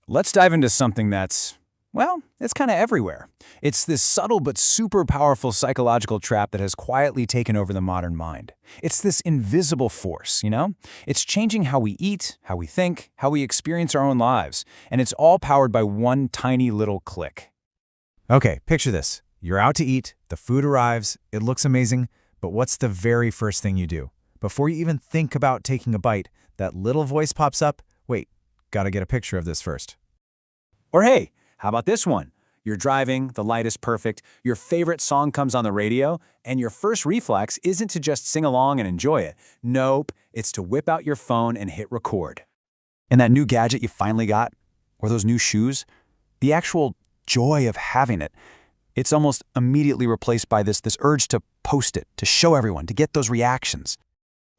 Let's dive into something that's, well, it's kind of everywhere. It's this subtle but super powerful psychological trap that has quietly taken over the modern mind. It's this invisible force, you know? It's changing how we eat, how we think, how we experience our own lives, and it's all powered by one tiny little click. Okay, picture this. You're out to eat, the food arrives, it looks amazing, but what's the very first thing you do? Before you even think about taking a bite, that little voice pops up, wait, gotta get a picture of this first. Or hey, how about this one? You're driving, the light is perfect, your favorite song comes on the radio, and your first reflex isn't to just sing along and enjoy it. Nope, it's to whip out your phone and hit record. And that new gadget you finally got, or those new shoes, the actual joy of having it, it's almost immediately replaced by this urge to post it, to show everyone, to get those reactions.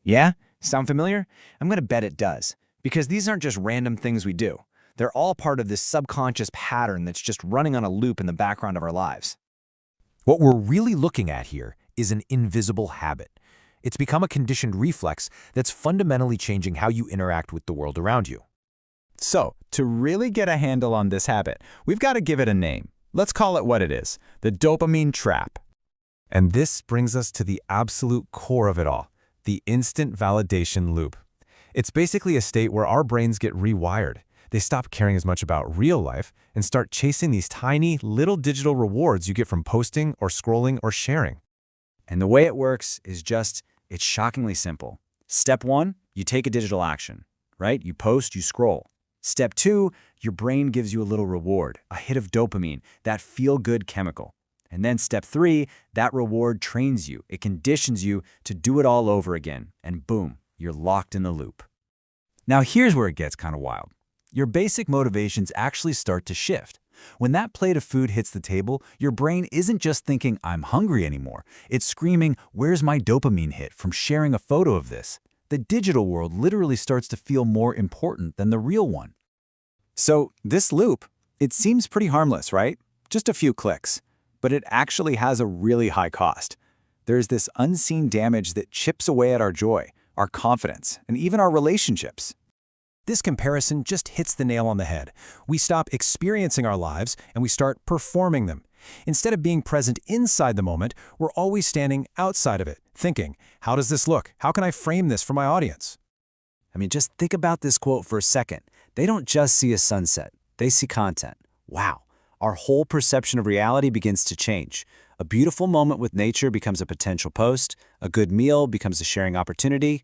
Yeah? Sound familiar? I'm gonna bet it does, because these aren't just random things we do. They're all part of this subconscious pattern that's just running on a loop in the background of our lives. What we're really looking at here is an invisible habit. It's become a conditioned reflex that's fundamentally changing how you interact with the world around you. So, to really get a handle on this habit, we've got to give it a name. Let's call it what it is, the dopamine trap. And this brings us to the absolute core of it all, the instant validation loop. It's basically a state where our brains get rewired. They stop caring as much about real life and start chasing these tiny, little digital rewards you get from posting or scrolling or sharing. And the way it works is it's shockingly simple. Step 1, you take a digital action, right? You post, you scroll. Step 2, your brain gives you a little reward, a hit of dopamine, that feel-good chemical. And then step 3, that reward trains you. It conditions you to do it all over again. And boom, you're locked in the loop. Now here's where it gets kind of wild. Your basic motivations actually start to shift. When that plate of food hits the table, your brain isn't just thinking, I'm hungry anymore. It's screaming, where's my dopamine hit from sharing a photo of this? The digital world literally starts to feel more important than the real one. So this loop, it seems pretty harmless, right? Just a few clicks. But it actually has a really high cost. There's this unseen damage that chips away at our joy, our confidence, and even our relationships. This comparison just hits the nail on the head. We stop experiencing our lives and we start performing them. Instead of being present inside the moment, we're always standing outside of it, thinking, how does this look? How can I frame this for my audience? I mean, just think about this quote for a second. They don't just see a sunset, they see content. Wow, our whole perception of reality begins to change. A beautiful moment with nature becomes a potential post, a good meal becomes a sharing opportunity.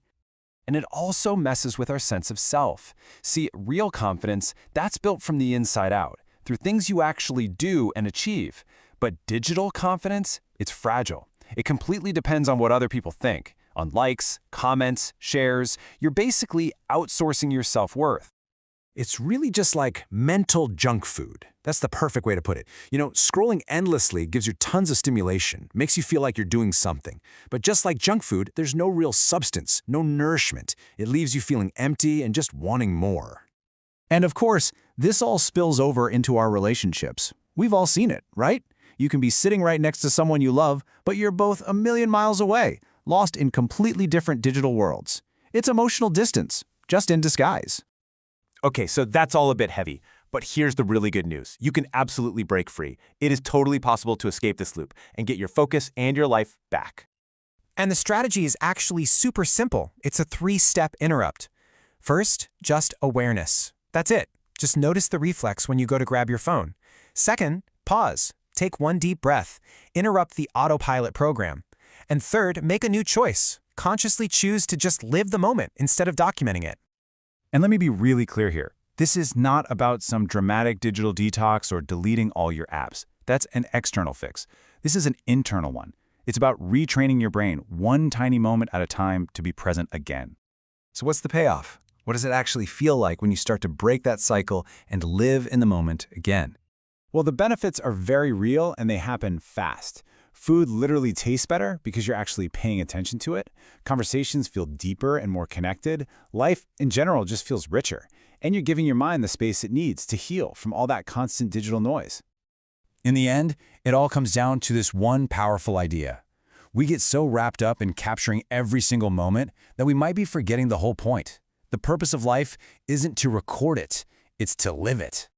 And it also messes with our sense of self. See, real confidence, that's built from the inside out, through things you actually do and achieve. But digital confidence, it's fragile. It completely depends on what other people think, on likes, comments, shares. You're basically outsourcing your self-worth. It's really just like mental junk food. That's the perfect way to put it. You know, scrolling endlessly gives you tons of stimulation, makes you feel like you're doing something. But just like junk food, there's no real substance, no nourishment. It leaves you feeling empty and just wanting more. And of course, this all spills over into our relationships. We've all seen it, right? You can be sitting right next to someone you love, but you're both a million miles away, lost in completely different digital worlds. It's emotional distance, just in disguise. Okay, so that's all a bit heavy, but here's the really good news. You can absolutely break free. It is totally possible to escape this loop and get your focus and your life back. And the strategy is actually super simple. It's a 3-step interrupt. First, just awareness. That's it. Just notice the reflex when you go to grab your phone. Second, pause. Take one deep breath. Interrupt the autopilot program. And third, make a new choice. Consciously choose to just live the moment instead of documenting it. And let me be really clear here. This is not about some dramatic digital detox or deleting all your apps. That's an external fix. This is an internal one. It's about retraining your brain one tiny moment at a time to be present again. So what's the payoff? What does it actually feel like when you start to break that cycle and live in the moment again? Well, the benefits are very real and they happen fast. Food literally tastes better because you're actually paying attention to it. Conversations feel deeper and more connected. Life, in general, just feels richer. And you're giving your mind the space it needs to heal from all that constant digital noise. In the end, it all comes down to this one powerful idea. We get so wrapped up in capturing every single moment that we might be forgetting the whole point. The purpose of life isn't to record it, it's to live it.